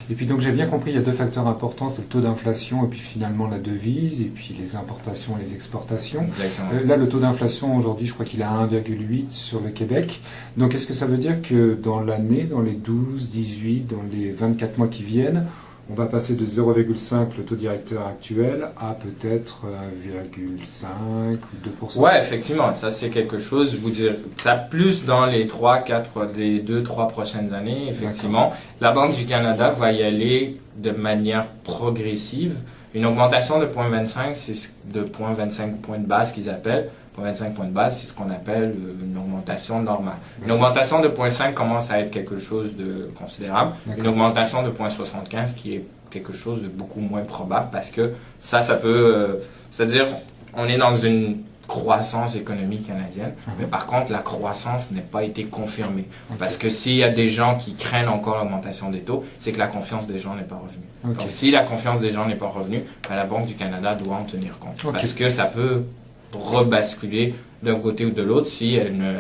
Et puis donc j'ai bien compris, il y a deux facteurs importants, c'est le taux d'inflation et puis finalement la devise, et puis les importations et les exportations. Exactement. Là, le taux d'inflation aujourd'hui, je crois qu'il est à 1,8 sur le Québec. Donc est-ce que ça veut dire que dans l'année, dans les 12, 18, dans les 24 mois qui viennent, on va passer de 0,5 le taux directeur actuel à peut-être 1,5 ou 2%? Ouais, effectivement, ça c'est quelque chose, je vous dire, ça plus dans les 2-3 prochaines années, effectivement. La Banque du Canada va y aller de manière progressive. Une augmentation de 0,25, c'est de 0,25 points de base qu'ils appellent. 0,25 points de base, c'est ce qu'on appelle une augmentation normale. Une augmentation de 0,5 commence à être quelque chose de considérable. Une augmentation de 0,75 qui est quelque chose de beaucoup moins probable parce que ça peut... c'est-à-dire, on est dans une croissance économique canadienne, mais par contre, la croissance n'a pas été confirmée. Parce que s'il y a des gens qui craignent encore l'augmentation des taux, c'est que la confiance des gens n'est pas revenue. Donc, si la confiance des gens n'est pas revenue, ben, la Banque du Canada doit en tenir compte. Parce que ça peut rebasculer d'un côté ou de l'autre si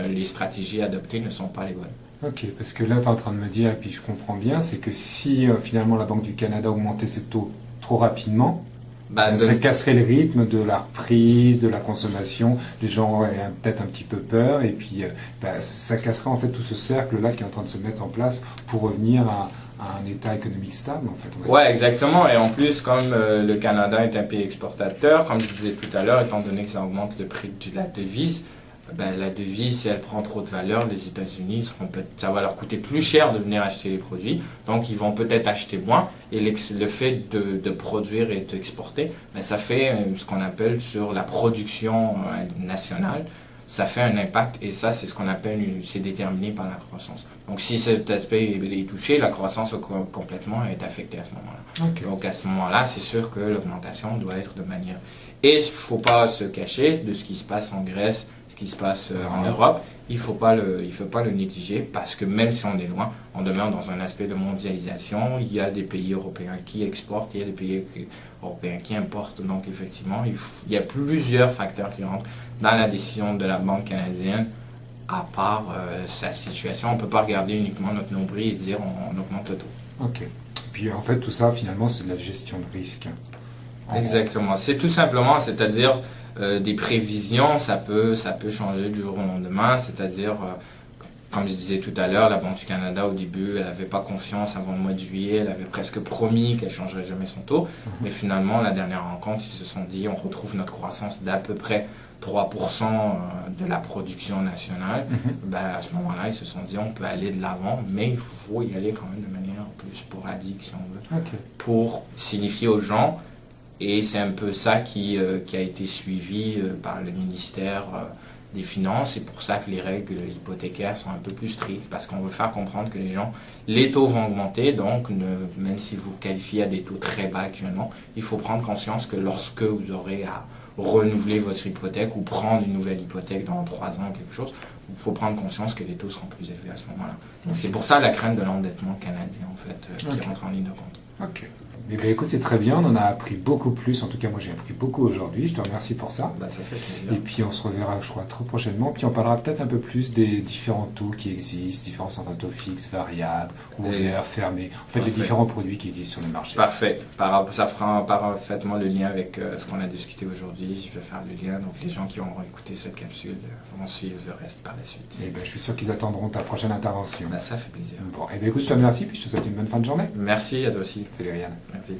les stratégies adoptées ne sont pas les bonnes. Ok, parce que là, tu es en train de me dire, et puis je comprends bien, c'est que si finalement la Banque du Canada augmentait ses taux trop rapidement, ça casserait le rythme de la reprise, de la consommation, les gens auraient peut-être un petit peu peur, et puis ça casserait en fait tout ce cercle-là qui est en train de se mettre en place pour revenir à un état économique stable, en fait. Ouais, exactement. Et en plus, comme le Canada est un pays exportateur, comme je disais tout à l'heure, étant donné que ça augmente le prix de la devise, la devise, si elle prend trop de valeur, les États-Unis, ça va leur coûter plus cher de venir acheter les produits. Donc, ils vont peut-être acheter moins. Et le fait de produire et d'exporter, ça fait ce qu'on appelle sur la production nationale, ça fait un impact. Et ça, c'est ce qu'on appelle, c'est déterminé par la croissance. Donc, si cet aspect est touché, la croissance complètement est affectée à ce moment-là. Donc, à ce moment-là, c'est sûr que l'augmentation doit être de manière... Et il ne faut pas se cacher de ce qui se passe en Grèce, ce qui se passe en Europe. Il ne faut pas le négliger parce que même si on est loin, on demeure dans un aspect de mondialisation. Il y a des pays européens qui exportent, il y a des pays européens qui importent. Donc effectivement, il y a plusieurs facteurs qui rentrent dans la décision de la Banque canadienne à part sa situation. On ne peut pas regarder uniquement notre nombril et dire on augmente le taux. Ok. Puis en fait, tout ça, finalement, c'est de la gestion de risque. Exactement. C'est tout simplement, c'est-à-dire des prévisions, ça peut changer du jour au lendemain, c'est-à-dire, comme je disais tout à l'heure, la Banque du Canada, au début, elle n'avait pas confiance avant le mois de juillet, elle avait presque promis qu'elle ne changerait jamais son taux, mais finalement, la dernière rencontre, ils se sont dit, on retrouve notre croissance d'à peu près 3% de la production nationale. À ce moment-là, ils se sont dit, on peut aller de l'avant, mais il faut y aller quand même de manière plus sporadique, si on veut, pour signifier aux gens. Et c'est un peu ça qui a été suivi par le ministère des Finances. C'est pour ça que les règles hypothécaires sont un peu plus strictes, parce qu'on veut faire comprendre que les taux vont augmenter. Donc, même si vous qualifiez à des taux très bas actuellement, il faut prendre conscience que lorsque vous aurez à renouveler votre hypothèque ou prendre une nouvelle hypothèque dans 3 ans ou quelque chose, il faut prendre conscience que les taux seront plus élevés à ce moment-là. Donc, c'est pour ça la crainte de l'endettement canadien, en fait, qui rentre en ligne de compte. Ok. Eh bien, écoute, c'est très bien, on en a appris beaucoup plus, en tout cas moi j'ai appris beaucoup aujourd'hui, je te remercie pour ça. Ça fait plaisir. Et puis on se reverra, je crois, très prochainement, puis on parlera peut-être un peu plus des différents taux qui existent, différences entre taux fixes, variables, ouverts, fermés, en fait les différents produits qui existent sur le marché. Parfait, ça fera parfaitement le lien avec ce qu'on a discuté aujourd'hui, je vais faire le lien, donc les gens qui auront écouté cette capsule vont suivre le reste par la suite. Et bien, je suis sûr qu'ils attendront ta prochaine intervention. Ça fait plaisir. Bon, et bien écoute, je te remercie, puis je te souhaite une bonne fin de journée. Merci à toi aussi. Salut Ryan. Merci.